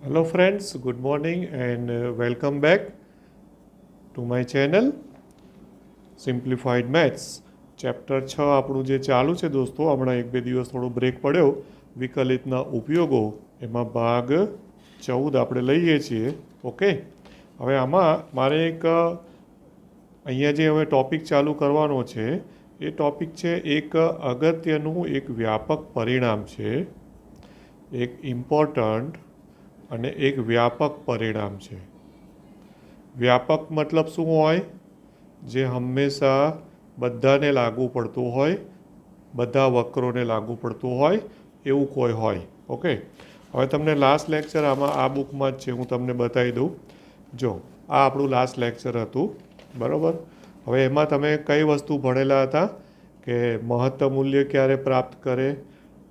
Hello friends, good morning and welcome back to my channel Simplified Maths. Chapter 6 આપણું જે ચાલુ છે દોસ્તો, હમણાં એક બે દિવસ થોડો બ્રેક પડ્યો. વિકલિતના ઉપયોગો એમાં ભાગ 14 આપણે લઈએ છીએ. ઓકે, હવે આમાં મારે એક અહીંયા જે હવે ટૉપિક ચાલુ કરવાનો છે એ ટૉપિક છે એક અગત્યનું એક વ્યાપક પરિણામ છે, એક ઇમ્પોર્ટન્ટ અને એક વ્યાપક પરિણામ છે. વ્યાપક મતલબ શું હોય? જે હંમેશા બધાને લાગુ પડતું હોય, બધા વક્રોને લાગુ પડતું હોય એવું કોઈ હોય. ઓકે, હવે તમને લાસ્ટ લેક્ચર આમાં આ બુકમાં જ છે, હું તમને બતાવી દઉં. જો આ આપણું લાસ્ટ લેક્ચર હતું, બરાબર. હવે એમાં તમે કઈ વસ્તુ ભણેલા હતા કે મહત્તમ મૂલ્ય ક્યારે પ્રાપ્ત કરે,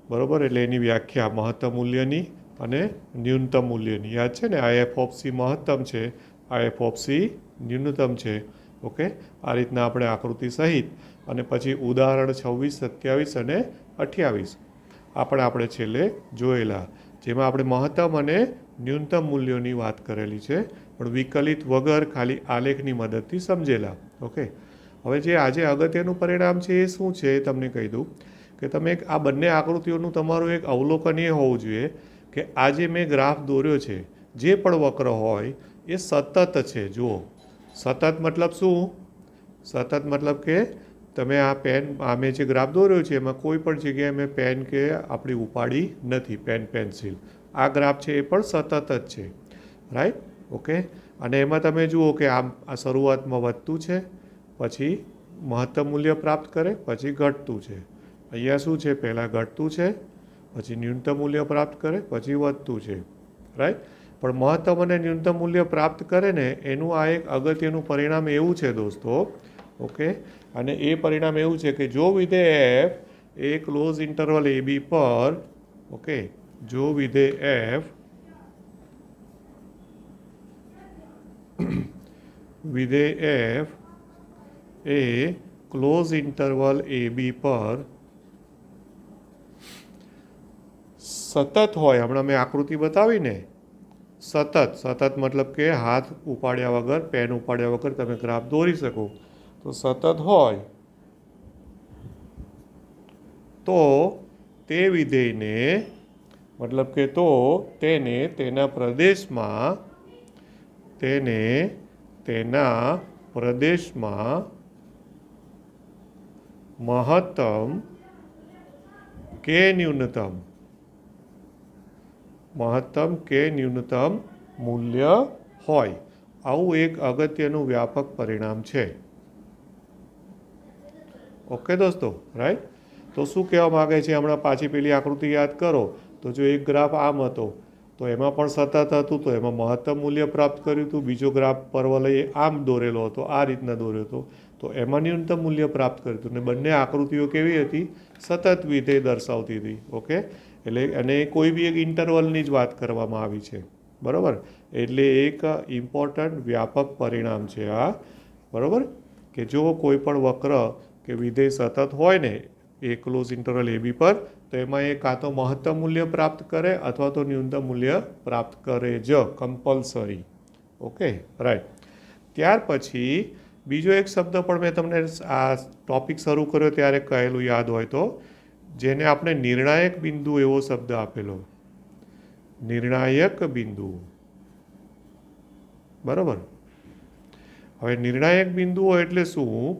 બરાબર, એટલે એની વ્યાખ્યા મહત્તમ મૂલ્યની અને ન્યૂનતમ મૂલ્યની યાદ છે ને. આ એફ ઓફ સી મહત્તમ છે, આ એફ ઓફ સી ન્યૂનતમ છે. ઓકે, આ રીતના આપણે આકૃતિ સહિત અને પછી ઉદાહરણ 26, 27 અને 28 આપણે છેલ્લે જોયેલા, જેમાં આપણે મહત્તમ અને ન્યૂનતમ મૂલ્યોની વાત કરેલી છે, પણ વિકલિત વગર ખાલી આલેખની મદદથી સમજેલા. ઓકે, હવે જે આજે અગત્યનું પરિણામ છે એ શું છે એ તમને કહી દઉં કે તમે આ બંને આકૃતિઓનું તમારું એક અવલોકન એ હોવું જોઈએ કે આ જે મેં ગ્રાફ દોર્યો છે, જે પણ વક્ર હોય એ સતત છે. જુઓ, સતત મતલબ શું? સતત મતલબ કે તમે આ પેન, આ મેં જે ગ્રાફ દોર્યો છે એમાં કોઈ પણ જગ્યાએ મેં પેન કે આપણી ઉપાડી નથી, પેન્સિલ. આ ગ્રાફ છે એ પણ સતત જ છે, રાઈટ. ઓકે, અને એમાં તમે જુઓ કે આ શરૂઆતમાં વધતું છે, પછી મહત્તમ મૂલ્ય પ્રાપ્ત કરે, પછી ઘટતું છે. અહીંયા શું છે? પહેલાં ઘટતું છે, પછી ન્યૂનતમ મૂલ્ય પ્રાપ્ત કરે, પછી વધતું છે, રાઈટ. પણ મહત્તમ અને ન્યૂનતમ મૂલ્ય પ્રાપ્ત કરે ને એનું આ એક અગત્યનું પરિણામ એવું છે દોસ્તો. ઓકે, અને એ પરિણામ એવું છે કે જો વિધેય એફ એ ક્લોઝ ઇન્ટરવલ એ બી પર, ઓકે, જો વિધેય એફ એ ક્લોઝ ઇન્ટરવલ એ બી પર સતત હોય, હમણાં મેં આકૃતિ બતાવીને, સતત મતલબ કે હાથ ઉપાડ્યા વગર, પેન ઉપાડ્યા વગર તમે ગ્રાફ દોરી શકો, તો સતત હોય તો તે વિધેયને, મતલબ કે તો તેને તેના પ્રદેશમાં મહત્તમ કે ન્યૂનતમ મૂલ્ય હોય. આવું એક અગત્યનું વ્યાપક પરિણામ છે. ઓકે દોસ્તો, રાઈટ. તો શું કહેવા માગે છે? હમણાં પાછી પેલી આકૃતિ યાદ કરો તો જો એક ગ્રાફ આમ હતો તો એમાં પણ સતત હતું, તો એમાં મહત્તમ મૂલ્ય પ્રાપ્ત કર્યું હતું. બીજો ગ્રાફ પરવલય આમ દોરેલો હતો, આ રીતના દોર્યો હતો, તો એમાં ન્યૂનતમ મૂલ્ય પ્રાપ્ત કર્યું હતું. અને બંને આકૃતિઓ કેવી હતી? સતત વિધેય દર્શાવતી હતી. ઓકે, એટલે અને કોઈ બી એક ઇન્ટરવલની જ વાત કરવામાં આવી છે, બરાબર. એટલે એક ઇમ્પોર્ટન્ટ વ્યાપક પરિણામ છે આ, બરાબર, કે જો કોઈ પણ વક્ર કે વિધેય સતત હોય ને એ ક્લોઝ ઇન્ટરવલ એ બી પર, તો એમાં એ કાં તો મહત્તમ મૂલ્ય પ્રાપ્ત કરે અથવા તો ન્યૂનતમ મૂલ્ય પ્રાપ્ત કરે જ, કમ્પલસરી. Okay, right. ત્યાર પછી બીજો એક શબ્દ પણ મેં તમને આ ટોપિક શરૂ કર્યો ત્યારે કહેલું યાદ હોય તો, જેને આપણે નિર્ણાયક બિંદુ એવો શબ્દ આપેલો. નિર્ણાયક બિંદુ, બરાબર. હવે નિર્ણાયક બિંદુઓ એટલે શું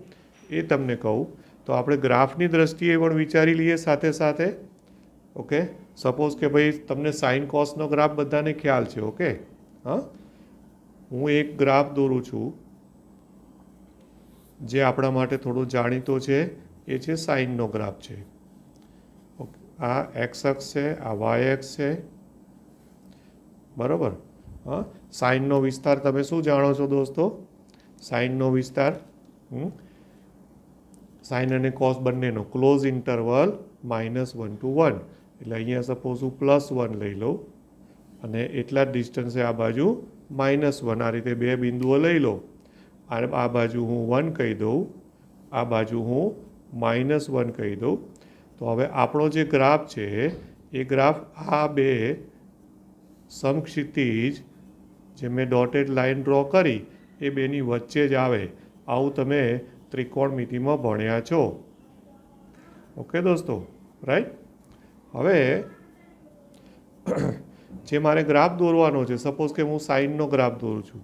એ તમને કહું તો આપણે ગ્રાફની દ્રષ્ટિએ પણ વિચારી લઈએ સાથે સાથે. ઓકે, સપોઝ કે ભાઈ તમને સાઇન કોસનો ગ્રાફ બધાને ખ્યાલ છે. ઓકે, હા, હું એક ગ્રાફ દોરું છું જે આપણા માટે થોડો જાણીતો છે, એ છે સાઇનનો ગ્રાફ છે. ઓકે, આ એક્સ અક્ષ છે, આ વાય અક્ષ છે, બરાબર. હા, સાઇનનો વિસ્તાર તમે શું જાણો છો દોસ્તો? સાઇનનો વિસ્તાર સાઇન અને કોસ બંનેનો ક્લોઝ ઇન્ટરવલ -1 to 1. એટલે અહીંયા સપોઝ હું +1 લઈ લઉં અને એટલા જ ડિસ્ટન્સે આ બાજુ -1, આ રીતે બે બિંદુઓ લઈ લો. આ બાજુ હું 1 કહી દઉં, આ બાજુ હું -1 કહી દઉં. તો હવે આપણો જે ગ્રાફ છે એ ગ્રાફ આ બે સમક્ષિતિજ જે મેં ડોટેડ લાઇન ડ્રો કરી એ બેની વચ્ચે જ આવે. આવું તમે ત્રિકોણમિતિમાં ભણ્યા છો. ઓકે દોસ્તો, રાઈટ. હવે જે મારે ગ્રાફ દોરવાનો છે, સપોઝ કે હું સાઇનનો ગ્રાફ દોરું છું,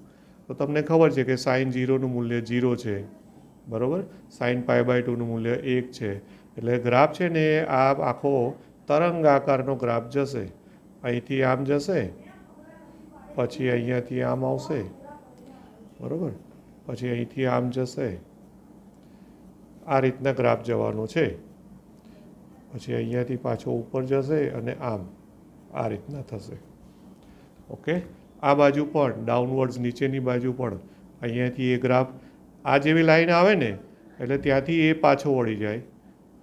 તો તમને ખબર છે કે સાઇન 0નું મૂલ્ય 0 છે, બરાબર. સાઇન π/2નું મૂલ્ય 1 છે. એટલે ગ્રાફ છે ને આ આખો તરંગ આકારનો ગ્રાફ જશે. અહીંથી આમ જશે, પછી અહીંયાથી આમ આવશે, બરાબર. પછી અહીંથી આમ જશે. આ રીતના ગ્રાફ જવાનો છે. પછી અહીંયાથી પાછો ઉપર જશે અને આમ આ રીતના થશે. ઓકે. આ બાજુ પણ ડાઉનવર્ડ્સ, નીચેની બાજુ પણ અહીંયાથી એ ગ્રાફ આ જેવી લાઈન આવે ને એટલે ત્યાંથી એ પાછો વળી જાય,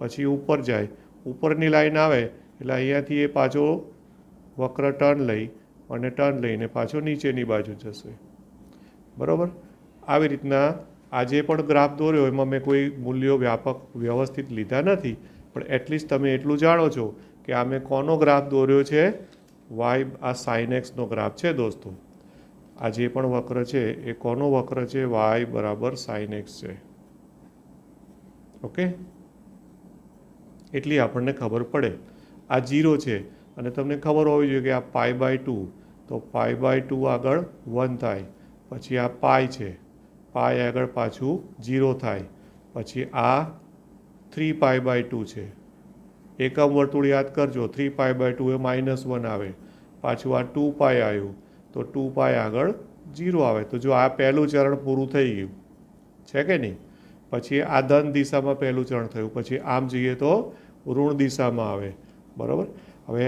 પછી ઉપર જાય. ઉપરની લાઈન આવે એટલે અહીંયાથી એ પાછો વક્ર ટર્ન લઈને પાછો નીચેની બાજુ જશે, બરાબર. આવી રીતના આજે પણ ગ્રાફ દોર્યો, એમાં મેં કોઈ મૂલ્યો વ્યવસ્થિત લીધા નથી, પણ એટલીસ્ટ તમે એટલું જાણો છો કે આ મેં કોનો ગ્રાફ દોર્યો છે? વાય, આ સાઇન એક્સનો ગ્રાફ છે દોસ્તો. આ જે પણ વક્ર છે એ કોનો વક્ર છે? વાય બરાબર સાઇન એક્સ છે. ઓકે, એટલી આપણને ખબર પડે. આ 0 છે અને તમને ખબર હોવી જોઈએ કે આ π/2, તો π/2 આગળ 1 થાય, પછી આ પાઈ છે, પાઈ આગળ પાછું 0 થાય, પછી આ 3π/2 છે. એકમ વર્તુળ યાદ કરજો, 3π/2 એ -1 આવે, પાછું આ 2π આવ્યું, તો 2π આગળ 0 આવે. તો જો આ પહેલું ચરણ પૂરું થઈ ગયું છે કે નહીં. પછી આ ધન દિશામાં પહેલું ચરણ થયું, પછી આમ જઈએ તો ઋણ દિશામાં આવે, બરાબર. હવે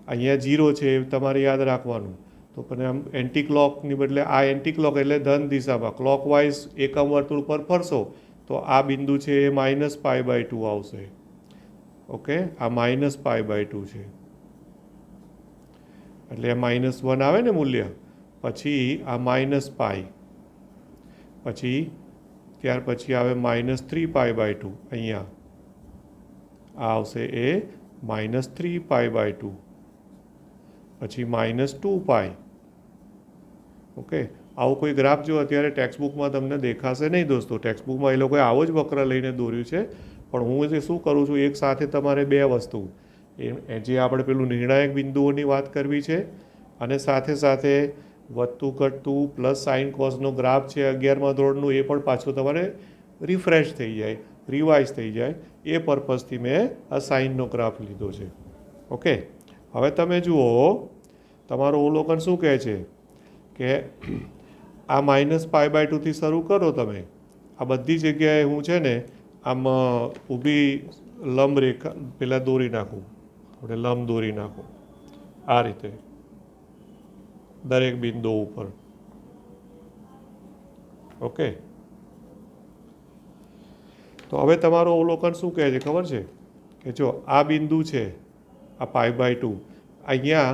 અહીંયા 0 છે એ તમારે યાદ રાખવાનું. તો પણ આમ એન્ટી ક્લોકની બદલે આ એન્ટી ક્લોક એટલે ધન દિશામાં ક્લોકવાઇઝ એકમ વર્તુળ પર ફરશો તો આ બિંદુ છે એ -π/2 આવશે. ઓકે, આ -π/2 છે એટલે -1 આવે ને મૂલ્ય. પછી આ -π, પછી ત્યાર પછી આવે -3π/2. અહીંયા આ આવશે એ -3π/2, પછી -2π. ઓકે, આવો કોઈ ગ્રાફ જો અત્યારે ટેક્સ્ટબુકમાં તમને દેખાશે નહીં દોસ્તો. ટેક્સ્ટબુકમાં એ લોકોએ આવો જ વક્ર લઈને દોર્યું છે, પણ હું જે શું કરું છું, એક સાથે તમારે બે વસ્તુ, જે આપણે પેલું નિર્ણાયક બિંદુઓની વાત કરવી છે, અને સાથે સાથે વધતું ઘટતું પ્લસ સાઇન કોસનો ગ્રાફ છે 11મા ધોરણનું, એ પણ પાછું તમારે રિફ્રેશ થઈ જાય, રિવાઇઝ થઈ જાય, એ પર્પઝથી મેં આ સાઇનનો ગ્રાફ લીધો છે. ઓકે, હવે તમે જુઓ, તમારું અવલોકન શું કહે છે કે આ -π/2 થી શરૂ કરો તમે. આ બધી જગ્યાએ હું છે ને આમ ઊભી લંબ રેખા પેલા દોરી નાખું, આપણે લંબ દોરી નાખું આ રીતે દરેક બિંદુ ઉપર. ઓકે, તો હવે તમારું અવલોકન શું કહે છે ખબર છે કે જો આ બિંદુ છે, આ π/2, અહીંયા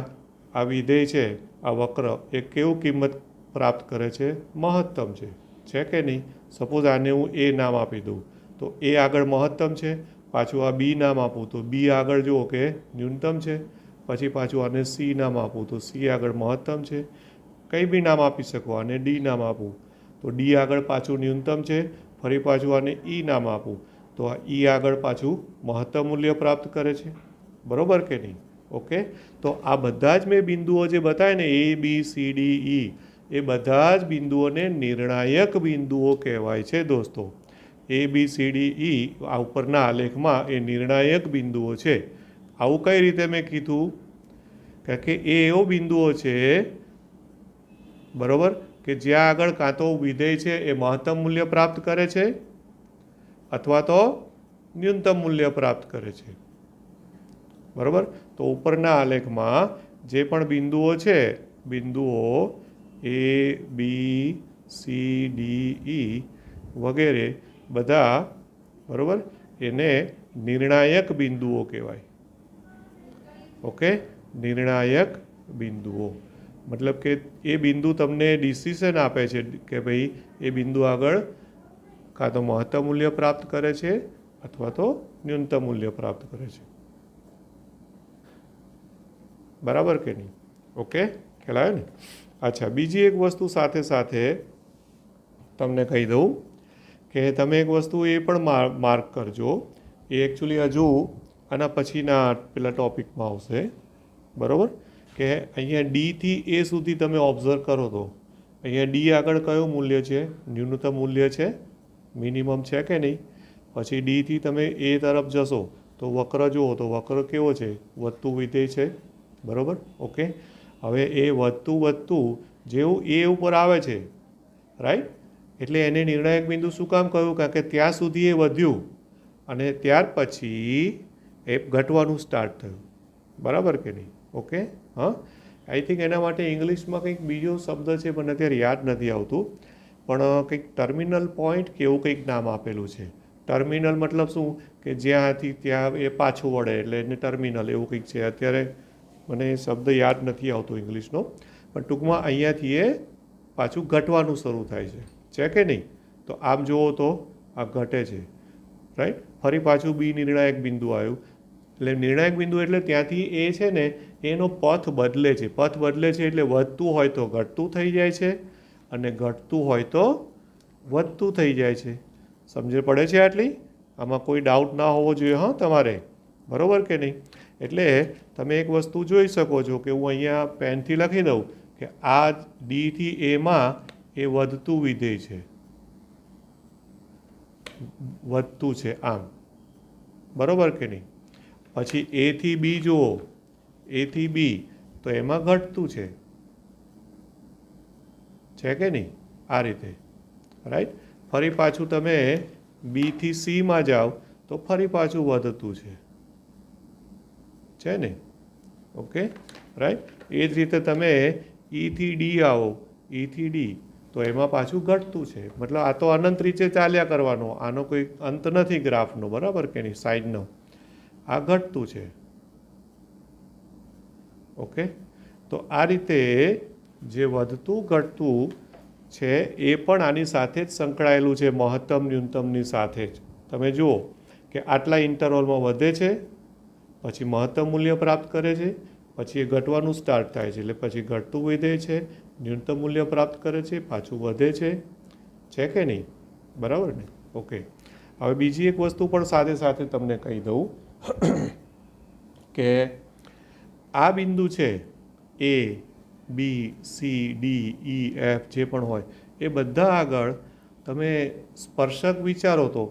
આ વિધેય છે, આ વક્ર એ કેવું કિંમત પ્રાપ્ત કરે છે? મહત્તમ છે કે નહીં? સપોઝ આને હું એ નામ આપી દઉં, તો એ આગળ મહત્તમ છે. પાછું આ બી નામ આપું તો બી આગળ જુઓ કે ન્યૂનતમ છે. પછી પાછું આને સી નામ આપું તો સી આગળ મહત્તમ છે. કંઈ બી નામ આપી શકો. આને ડી નામ આપું તો ડી આગળ પાછું ન્યૂનતમ છે. ફરી પાછું આને ઈ નામ આપું તો આ ઈ આગળ પાછું મહત્તમ મૂલ્ય પ્રાપ્ત કરે છે, બરાબર કે નહીં? ઓકે, તો આ બધા જ મેં બિંદુઓ જે બતાવ્યા ને A, B, C, D, E, એ બધા જ બિંદુઓને નિર્ણાયક બિંદુઓ કહેવાય છે દોસ્તો. A, B, C, D, E આ ઉપરના આલેખમાં એ નિર્ણાયક બિંદુઓ છે. આવું કઈ રીતે મેં કીધું? કારણ કે એ એવો બિંદુઓ છે, બરાબર, કે જ્યાં આગળ કાં તો વિધેય છે એ મહત્તમ મૂલ્ય પ્રાપ્ત કરે છે અથવા તો ન્યૂનતમ મૂલ્ય પ્રાપ્ત કરે છે, બરાબર. તો ઉપરના આલેખમાં જે પણ બિંદુઓ છે, બિંદુઓ A, B, C, D, E વગેરે બધા, બરાબર, એને નિર્ણાયક બિંદુઓ કહેવાય. ઓકે, નિર્ણાયક બિંદુઓ મતલબ કે એ બિંદુ તમને ડિસિઝન આપે છે કે ભાઈ એ બિંદુ આગળ કાં તો મહત્તમ મૂલ્ય પ્રાપ્ત કરે છે અથવા તો ન્યૂનતમ મૂલ્ય પ્રાપ્ત કરે છે, બરાબર કે નહીં? ઓકે, ખ્યાલ આવ્યો ને? અચ્છા, બીજી એક વસ્તુ સાથે સાથે તમને કહી દઉં કે તમે એક વસ્તુ એ પણ માર્ક કરજો. એ એકચ્યુઅલી હજુ આના પછીના પેલા ટોપિકમાં આવશે, બરાબર? કે અહીંયા ડીથી એ સુધી તમે ઓબ્ઝર્વ કરો તો અહીંયા ડી આગળ કયું મૂલ્ય છે? ન્યૂનતમ મૂલ્ય છે, મિનિમમ છે કે નહીં? પછી ડીથી તમે એ તરફ જશો તો વક્ર જુઓ તો વક્ર કેવો છે? વધતું વિધેય છે, બરાબર? ઓકે, હવે એ વધતું જેવું એ ઉપર આવે છે, રાઈટ? એટલે એને નિર્ણાયક બિંદુ શું કામ કહ્યું? કારણ કે ત્યાં સુધી એ વધ્યું અને ત્યાર પછી એ ઘટવાનું સ્ટાર્ટ થયું, બરાબર કે નહીં? ઓકે, હા, આઈ થિંક એના માટે ઇંગ્લિશમાં કંઈક બીજો શબ્દ છે પણ અત્યારે યાદ નથી આવતું, પણ કંઈક ટર્મિનલ પોઈન્ટ કે એવું કંઈક નામ આપેલું છે. ટર્મિનલ મતલબ શું? કે જ્યાંથી ત્યાં એ પાછું વળે એટલે એને ટર્મિનલ એવું કંઈક છે. અત્યારે મને એ શબ્દ યાદ નથી આવતો ઇંગ્લિશનો, પણ ટૂંકમાં અહીંયાથી એ પાછું ઘટવાનું શરૂ થાય છે કે નહીં? તો આમ જુઓ તો આ ઘટે છે, રાઈટ? ફરી પાછું બી નિર્ણાયક બિંદુ આવ્યું. એટલે નિર્ણાયક બિંદુ એટલે ત્યાંથી એ છે ને એનો પથ બદલે છે. પથ બદલે છે એટલે વધતું હોય તો ઘટતું થઈ જાય છે અને ઘટતું હોય તો વધતું થઈ જાય છે. સમજ પડે છે આટલી? આમાં કોઈ ડાઉટ ના હોવો જોઈએ, હા તમારે, બરાબર કે નહીં? એટલે તમે એક વસ્તુ જોઈ શકો છો કે હું અહીંયા પેનથી લખી દઉં કે આ ડીથી એમાં એ વધતું વિધેય છે, વધતું છે આમ, બરાબર કે નહીં? પછી એથી બી જુઓ, એથી બી તો એમાં ઘટતું છે કે નહીં? આ રીતે, રાઈટ? ફરી પાછું તમે બીથી સીમાં જાઓ તો ફરી પાછું વધતું છે ને? Okay, right? એ જ રીતે તમે ઈથી ડી આવો, ઈથી ડી તો એમાં પાછું ઘટતું છે. મતલબ આ તો અનંત રીતે ચાલ્યા કરવાનો, આનો કોઈ અંત નથી ગ્રાફનો, બરાબર કે નહીં? સાઈડનો આ ઘટતું છે. ઓકે, તો આ રીતે જે વધતું ઘટતું છે એ પણ આની સાથે જ સંકળાયેલું છે, મહત્તમ ન્યૂનતમની સાથે જ. તમે જુઓ કે આટલા ઇન્ટરવલમાં વધે છે, પછી મહત્તમ મૂલ્ય પ્રાપ્ત કરે છે, પછી એ ઘટવાનું સ્ટાર્ટ થાય છે એટલે પછી ઘટતું વિધેય છે, ન્યૂનતમ મૂલ્ય પ્રાપ્ત કરે છે, પાછું વધે છે કે નહીં? બરાબર ને? ઓકે, હવે બીજી એક વસ્તુ પણ સાથે સાથે તમને કહી દઉં કે આ બિંદુ છે A B C D E F જે પણ હોય એ બધા આગળ તમે સ્પર્શક વિચારો તો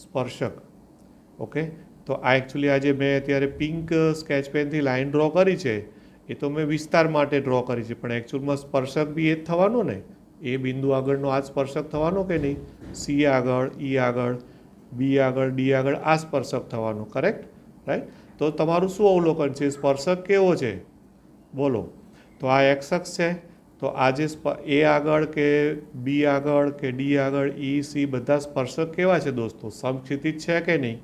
સ્પર્શક, ઓકે, તો આ એકચ્યુઅલી આજે મેં અત્યારે પિંક સ્કેચ પેનથી લાઇન ડ્રો કરી છે એ તો મેં વિસ્તાર માટે ડ્રો કરી છે, પણ એકચ્યુઅલમાં સ્પર્શક બી એ જ થવાનો ને? એ બિંદુ આગળનો આ સ્પર્શક થવાનો કે નહીં? સી આગળ, ઈ આગળ, બી આગળ, ડી આગળ આ સ્પર્શક થવાનો, કરેક્ટ? રાઈટ? તો તમારું શું અવલોકન છે? સ્પર્શક કેવો છે? બોલો. તો આ એક્સ અક્ષ છે, તો આ જે એ આગળ કે બી આગળ કે ડી આગળ, ઈ સી બધા સ્પર્શક કેવા છે દોસ્તો? સમક્ષિતિજ છે કે નહીં?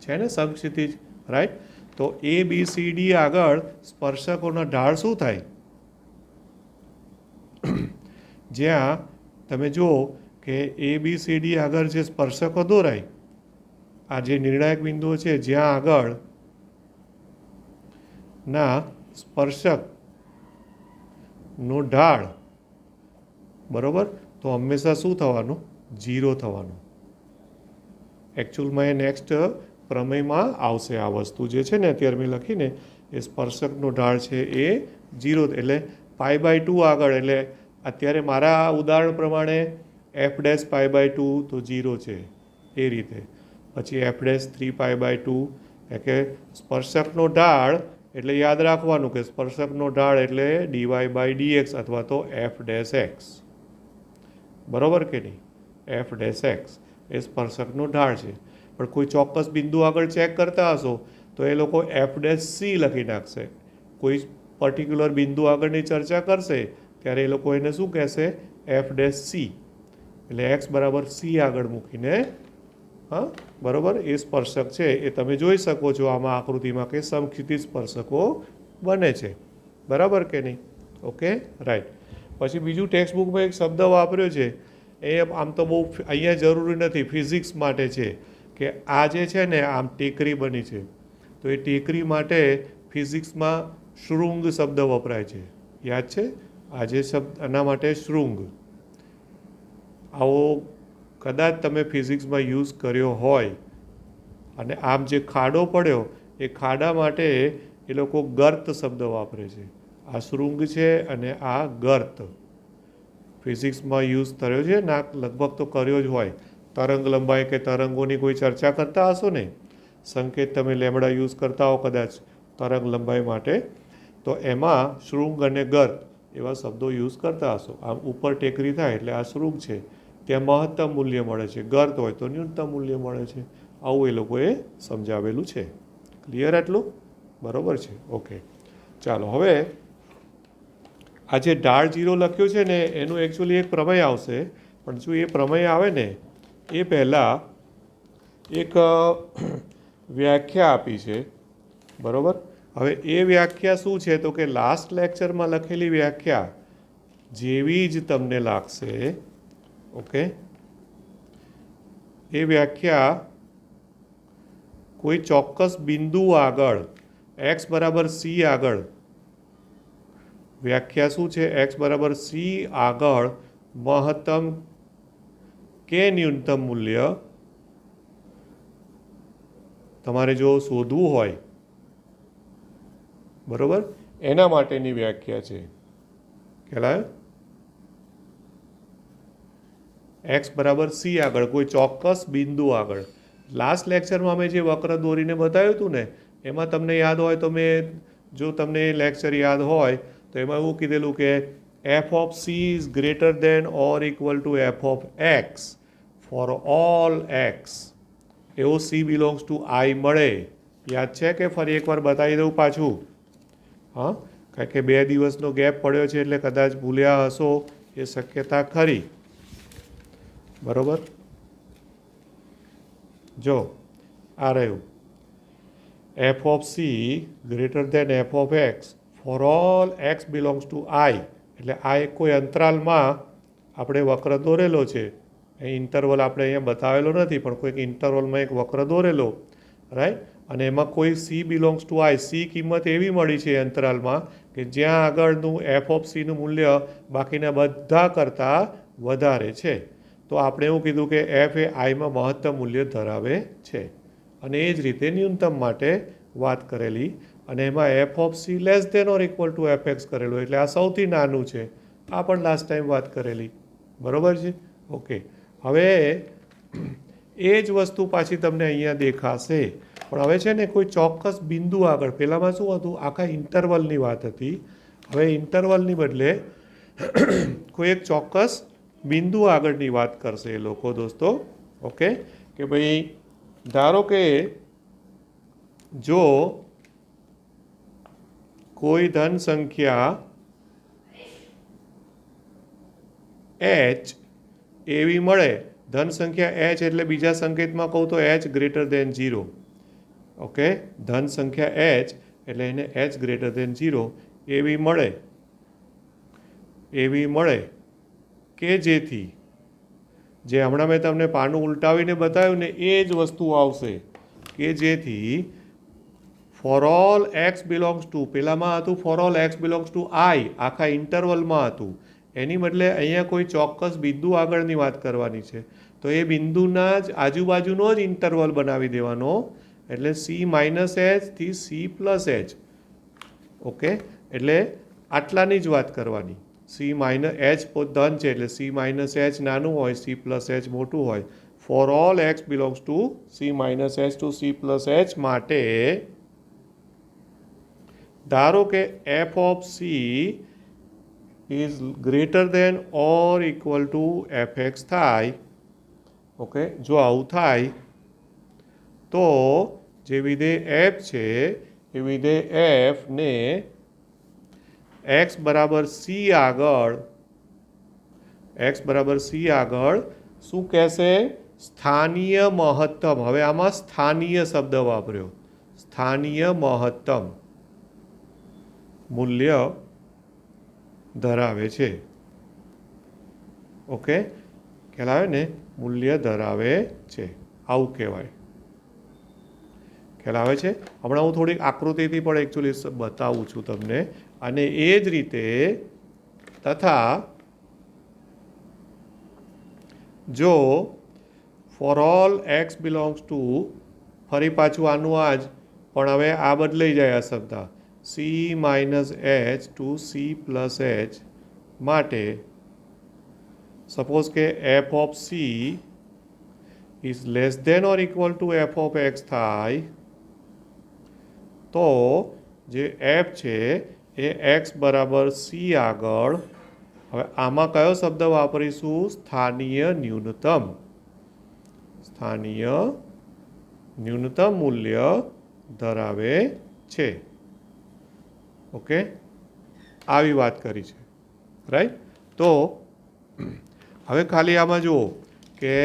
છે ને સમક્ષિતિજ, રાઈટ? તો એ બી સી ડી આગળ સ્પર્શકોના ઢાળ શું થાય? જ્યાં તમે જુઓ કે એ બી સી ડી આગળ જે સ્પર્શકો દોરાય, આ જે નિર્ણાયક બિંદુઓ છે જ્યાં આગળ ના સ્પર્શક નો ઢાળ, બરાબર, તો હંમેશા શું થવાનું? 0 થવાનું. એકચ્યુઅલમાં એ નેક્સ્ટ પ્રમેયમાં આવશે આ વસ્તુ જે છે ને અત્યારે મેં લખીને એ સ્પર્શકનો ઢાળ છે એ 0, એટલે π/2 આગળ, એટલે અત્યારે મારા ઉદાહરણ પ્રમાણે f' π/2 તો 0 છે એ રીતે, પછી f' 3π/2, કે સ્પર્શકનો ઢાળ એટલે યાદ રાખવાનું કે સ્પર્શકનો ઢાળ એટલે dy/dx અથવા તો f'(x), બરાબર કે નહીં? f'(x) એ સ્પર્શકનો ઢાળ છે. પણ કોઈ ચોક્કસ બિંદુ આગળ ચેક કરતા હશો તો એ લોકો f'(c) લખી નાખશે. કોઈ પર્ટિક્યુલર બિંદુ આગળની ચર્ચા કરશે ત્યારે એ લોકો એને શું કહેશે? f'(c), એટલે x બરાબર c આગળ મૂકીને, હા, બરાબર, એ સ્પર્શક છે એ તમે જોઈ શકો છો આમાં આકૃતિમાં કે સમક્ષિતિજ સ્પર્શકો બને છે, બરાબર કે નહીં? Okay, right. પછી બીજું ટેક્સ્ટ બુકમાં એક શબ્દ વાપર્યો છે એ આમ તો બહુ અહીંયા જરૂરી નથી, ફિઝિક્સ માટે છે, કે આ જે છે ને આમ ટેકરી બની છે તો એ ટેકરી માટે ફિઝિક્સમાં શૃંગ શબ્દ વપરાય છે, યાદ છે? આજે શબ્દ આના માટે શૃંગ. આવો કદાચ તમે ફિઝિક્સમાં યુઝ કર્યો હોય. અને આમ જે ખાડો પડ્યો એ ખાડા માટે એ લોકો ગર્ત શબ્દ વાપરે છે. આ શૃંગ છે અને આ ગર્ત. ફિઝિક્સમાં યુઝ કર્યો છે ના, લગભગ તો કર્યો જ હોય. તરંગ લંબાઈ કે તરંગોની કોઈ ચર્ચા કરતા હશો ને, સંકેત તમે લેમડા યુઝ કરતા હો કદાચ તરંગ લંબાઈ માટે, તો એમાં શૃંગ અને ગર્ત એવા શબ્દો યુઝ કરતા હશો. આમ ઉપર ટેકરી થાય એટલે આ શૃંગ છે, ત્યાં મહત્તમ મૂલ્ય મળે છે. ગર્ત હોય તો ન્યૂનતમ મૂલ્ય મળે છે. આવું એ લોકોએ સમજાવેલું છે. ક્લિયર આટલું? બરાબર છે. ઓકે, ચાલો હવે આ જે ઢાળ 0 લખ્યો છે ને એનું એકચ્યુઅલી એક પ્રમેય આવશે, પણ જો એ પ્રમેય આવે ને એ પહેલાં એક વ્યાખ્યા આપી છે. બરાબર? હવે એ વ્યાખ્યા શું છે તો કે લાસ્ટ લેક્ચરમાં લખેલી વ્યાખ્યા જેવી જ તમને લાગશે. ઓકે, એ વ્યાખ્યા કોઈ ચોક્કસ બિંદુ આગળ x બરાબર c આગળ, વ્યાખ્યા શું છે? x બરાબર c આગળ મહત્તમ કે ન્યૂનતમ મૂલ્ય તમારે જો શોધવું હોય, બરાબર, એના માટેની વ્યાખ્યા છે. ખ્યાલ આવ્યો? x બરાબર c આગળ કોઈ ચોક્કસ બિંદુ આગળ. લાસ્ટ લેક્ચરમાં મેં જે વક્ર દોરીને બતાવ્યું હતું ને એમાં તમને યાદ હોય તો જો તમને લેક્ચર યાદ હોય તો એમાં એવું કીધેલું કે f of c is greater than or equal to f of x for all x. એવો c belongs to I મળે. યાદ છે કે ફરી એકવાર બતાવી દઉં પાછું? હા, કારણ કે 2 દિવસનો ગેપ પડ્યો છે એટલે કદાચ ભૂલ્યા હશો એ શક્યતા ખરી. બરાબર? જો આ રહ્યું f of c greater than f of x for all x belongs to I. એટલે આ એક કોઈ અંતરાલમાં આપણે વક્ર દોરેલો છે. એ ઇન્ટરવલ આપણે અહીંયા બતાવેલો નથી, પણ કોઈક ઇન્ટરવલમાં એક વક્ર દોરેલો, રાઈટ? અને એમાં કોઈ c belongs to I. c કિંમત એવી મળી છે અંતરાલમાં કે જ્યાં આગળનું f of c નું મૂલ્ય બાકીના બધા કરતાં વધારે છે. તો આપણે એવું કીધું કે f એ આઈમાં મહત્તમ મૂલ્ય ધરાવે છે. અને એ જ રીતે ન્યૂનતમ માટે વાત કરેલી, અને એમાં f of c less than or equal to fx કરેલું, એટલે આ સૌથી નાનું છે. આ પણ લાસ્ટ ટાઈમ વાત કરેલી. બરાબર છે? ઓકે, હવે એ જ વસ્તુ પાછી તમને અહીંયા દેખાશે, પણ હવે છે ને કોઈ ચોક્કસ બિંદુ આગળ. પહેલાંમાં શું હતું? આખા ઇન્ટરવલની વાત હતી. હવે ઇન્ટરવલની બદલે કોઈ એક ચોક્કસ બિંદુ આગળની વાત કરશે એ લોકો, દોસ્તો. ઓકે, કે ભાઈ ધારો કે જો કોઈ ધન સંખ્યા h એવી મળે, ધન સંખ્યા h એટલે બીજા સંકેતમાં કહું તો h ગ્રેટર દેન 0. ઓકે, ધન સંખ્યા h એટલે એને h ગ્રેટર દેન 0 એવી મળે કે જેથી, જે હમણાં મેં તમને પાનું ઉલટાવીને બતાવ્યું ને એ જ વસ્તુ આવશે, કે જેથી four all X belongs two, પેલામાં હતું four all X belongs two I, આખા ઇન્ટરવલમાં હતું. એની બદલે અહીંયા કોઈ ચોક્કસ બિંદુ આગળની વાત કરવાની છે. તો એ બિંદુના જ આજુબાજુનો જ ઇન્ટરવલ બનાવી દેવાનો, એટલે c માઇનસ h થી c પ્લસ h. ઓકે, એટલે આટલાની જ વાત કરવાની. c માઇનસ h ધન છે એટલે c માઇનસ h નાનું હોય, c પ્લસ h મોટું હોય. For all X belongs to c minus h to c plus h માટે ધારો કે f of c is greater than or equal to fx થાય. ઓકે, જો આવું થાય તો જે વિધેય f છે એ વિધેય f ને x બરાબર c આગળ શું કહેશે? સ્થાનીય મહત્તમ. હવે આમાં સ્થાનીય શબ્દ વાપર્યો, સ્થાનીય મહત્તમ મૂલ્ય ધરાવે છે. ઓકે, ખ્યાલ આવે ને? મૂલ્ય ધરાવે છે, આવું કહેવાય. ખ્યાલ આવે છે? હમણાં હું થોડીક આકૃતિથી પણ એકચ્યુઅલી બતાવું છું તમને, અને એ જ રીતે તથા જો four all X belongs two, ફરી પાછું આનું આ જ, પણ હવે આ બદલાઈ જાય આ શબ્દ, C minus H to C plus H માટે સપોઝ કે F of C is less than or equal to F of X થાય, તો જે એફ છે એ એક્સ બરાબર સી આગળ, હવે આમાં કયો શબ્દ વાપરીશું? સ્થાનીય ન્યૂનતમ. સ્થાનીય ન્યૂનતમ મૂલ્ય ધરાવે છે. ઓકે, આવી વાત કરી છે, રાઈટ. તો હવે ખાલી આમાં જુઓ કે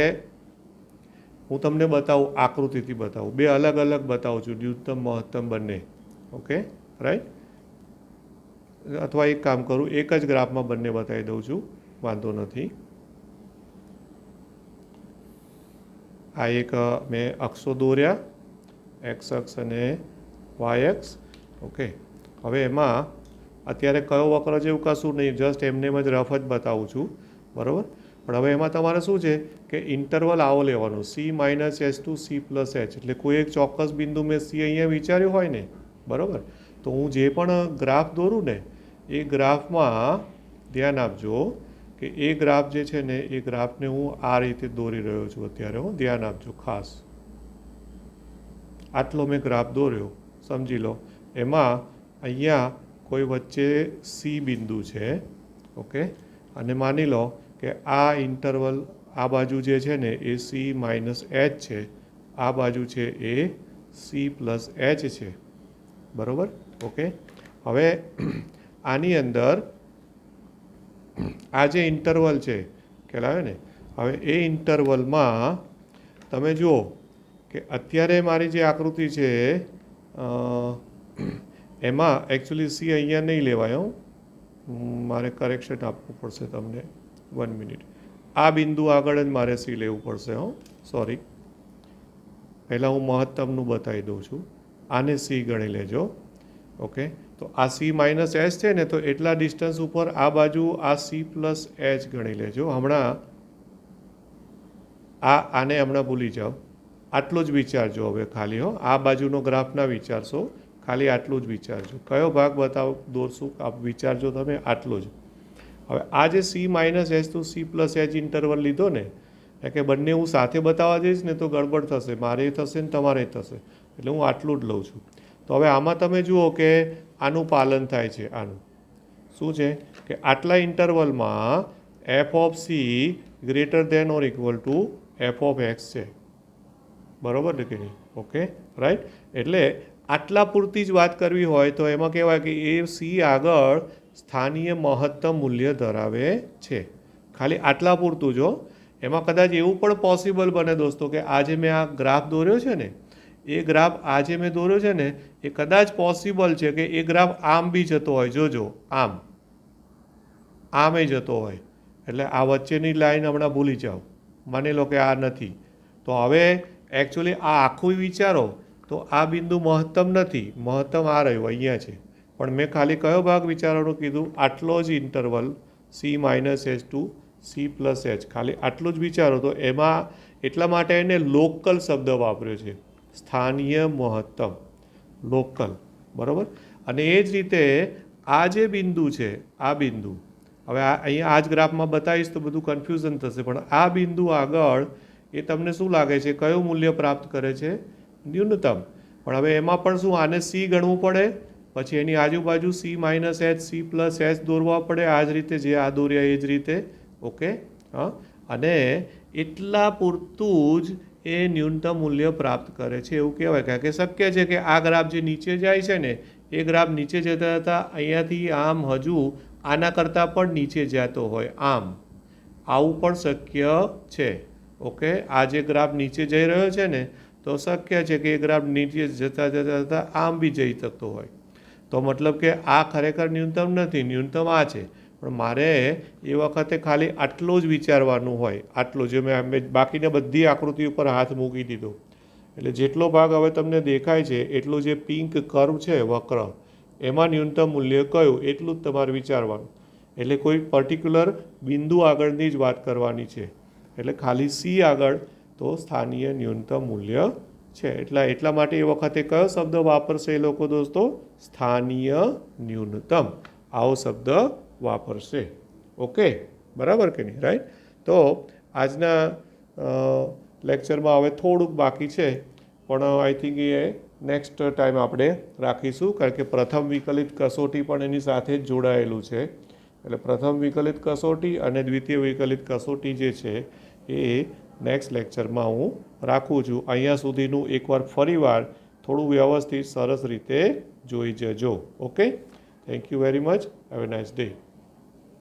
હું તમને બતાવું, આકૃતિથી બતાવું, બે અલગ અલગ બતાવું છું, ન્યૂનતમ મહત્તમ બંને. Okay, right. અથવા એક કામ કરું, એક જ ગ્રાફમાં બંને બતાવી દઉં છું, વાંધો નથી. આ એક મેં અક્ષો દોર્યા, એક્સ અક્ષ અને વાય અક્ષ. ઓકે, હવે એમાં અત્યારે કયો વક્ર છે એવું કશું નહીં, જસ્ટ એમને જ રફ જ બતાવું છું, બરાબર. પણ હવે એમાં તમારે શું છે કે ઇન્ટરવલ આવો લેવાનો, C minus H to C plus H, એટલે કોઈ એક ચોક્કસ બિંદુ મેં સી અહીંયા વિચાર્યું હોય ને, બરાબર, તો હું જે પણ ગ્રાફ દોરું ને એ ગ્રાફમાં ધ્યાન આપજો કે એ ગ્રાફ જે છે ને એ ગ્રાફને હું આ રીતે દોરી રહ્યો છું અત્યારે. હું ધ્યાન આપજો ખાસ, આટલો મેં ગ્રાફ દોર્યો, સમજી લો. એમાં અહીંયા કોઈ વચ્ચે સી બિંદુ છે, ઓકે, અને માની લો કે આ ઇન્ટરવલ આ બાજુ જે છે ને એ સી માઇનસ એચ છે, આ બાજુ છે એ સી પ્લસ એચ છે, બરાબર. ઓકે, હવે આની અંદર આ જે ઇન્ટરવલ છે કહેવાય ને, હવે એ ઇન્ટરવલમાં તમે જુઓ કે અત્યારે મારી જે આકૃતિ છે એમાં એકચ્યુઅલી સી અહીંયા નહીં લેવાય. મારે કરેક્શન આપવું પડશે તમને, 1 મિનિટ. આ બિંદુ આગળ જ મારે સી લેવું પડશે. સોરી, પહેલાં હું મહત્તમનું બતાવી દઉં છું. આને સી ગણી લેજો. ઓકે, તો આ સી માઇનસ એચ છે ને, તો એટલા ડિસ્ટન્સ ઉપર આ બાજુ આ સી પ્લસ એચ ગણી લેજો. હમણાં આને હમણાં ભૂલી જાઓ, આટલું જ વિચારજો હવે ખાલી. આ બાજુનો ગ્રાફ ના વિચારશો, ખાલી આટલું જ વિચારજો. કયો ભાગ બતાવો દોરશું આપ વિચારજો તમે, આટલું જ. હવે આ જે C minus H to C plus H interval લીધો ને, કે બંને હું સાથે બતાવવા જઈશ ને તો ગડબડ થશે, મારે થશે ને તમારે થશે, એટલે હું આટલું જ લઉં છું. તો હવે આમાં તમે જુઓ કે આનું પાલન થાય છે. આનું શું છે કે આટલા ઇન્ટરવલમાં F of C greater than or equal to F of X છે, બરાબર ને કે નહીં? Okay, right. એટલે આટલા પૂરતી જ વાત કરવી હોય તો એમાં કહેવાય કે એ સી આગળ સ્થાનીય મહત્તમ મૂલ્ય ધરાવે છે. ખાલી આટલા પૂરતું જો. એમાં કદાચ એવું પણ પોસિબલ બને દોસ્તો કે આજે મેં આ ગ્રાફ દોર્યો છે ને, એ ગ્રાફ આજે મેં દોર્યો છે ને એ કદાચ પોસિબલ છે કે એ ગ્રાફ આમ બી જતો હોય. જોજો, આમે જતો હોય, એટલે આ વચ્ચેની લાઈન હમણાં ભૂલી જાઓ, માની લો કે આ નથી. તો હવે એકચ્યુઅલી આ આખું વિચારો તો આ બિંદુ મહત્તમ નથી, મહત્તમ આ રહ્યું અહીંયા છે. પણ મેં ખાલી કયો ભાગ વિચારવાનું કીધું? આટલો જ interval C minus H to C plus H, ખાલી આટલું જ વિચારો. તો એમાં એટલા માટે એને લોકલ શબ્દ વાપર્યો છે, સ્થાનીય મહત્તમ, લોકલ, બરાબર. અને એ જ રીતે આ જે બિંદુ છે, આ બિંદુ, હવે અહીંયા આ જ ગ્રાફમાં બતાવીશ તો બધું કન્ફ્યુઝન થશે, પણ આ બિંદુ આગળ એ તમને શું લાગે છે કયું મૂલ્ય પ્રાપ્ત કરે છે? ન્યૂનતમ. પણ હવે એમાં પણ શું આને સી ગણવું પડે, પછી એની આજુબાજુ C minus H C plus H દોરવા પડે, આ જ રીતે જે આ દોર્યા એ જ રીતે. ઓકે, હા. અને એટલા પૂરતું જ એ ન્યૂનતમ મૂલ્ય પ્રાપ્ત કરે છે એવું કહેવાય. કારણ કે શક્ય છે કે આ ગ્રાફ જે નીચે જાય છે ને એ ગ્રાફ નીચે જતા જતા અહીંયાથી આમ હજુ આના કરતાં પણ નીચે જતો હોય, આવું પણ શક્ય છે. ઓકે, આ જે ગ્રાફ નીચે જઈ રહ્યો છે ને તો શક્ય છે કે એ ગ્રાફ નીચે જતાં જતાં આમ બી જઈ શકતો હોય. તો મતલબ કે આ ખરેખર ન્યૂનતમ નથી, ન્યૂનતમ આ છે. પણ મારે એ વખતે ખાલી આટલું જ વિચારવાનું હોય, આટલું જે મેં બાકીને બધી આકૃતિ ઉપર હાથ મૂકી દીધો. એટલે જેટલો ભાગ હવે તમને દેખાય છે એટલું જે પિંક કર્વ છે, વક્ર, એમાં ન્યૂનતમ મૂલ્ય કયું એટલું જ તમારે વિચારવાનું. એટલે કોઈ પર્ટિક્યુલર બિંદુ આગળની જ વાત કરવાની છે. એટલે ખાલી સી આગળ તો સ્થાનીય ન્યૂનતમ મૂલ્ય છે. એટલા માટે એ વખતે કયો શબ્દ વાપરશે એ લોકો દોસ્તો? સ્થાનીય ન્યૂનતમ આવો શબ્દ વાપરશે. ઓકે, બરાબર કે નહીં? રાઈટ. તો આજના લેક્ચરમાં હવે થોડુંક બાકી છે, પણ I think A next time આપણે રાખીશું, કારણ કે પ્રથમ વિકલિત કસોટી પણ એની સાથે જ જોડાયેલું છે. એટલે પ્રથમ વિકલિત કસોટી અને દ્વિતીય વિકલિત કસોટી જે છે એ નેક્સ્ટ લેક્ચરમાં હું રાખું છું. અહીંયા સુધીનું એકવાર ફરીવાર થોડું વ્યવસ્થિત સરસ રીતે જોઈ જજો. Okay, thank you very much. Have a nice day.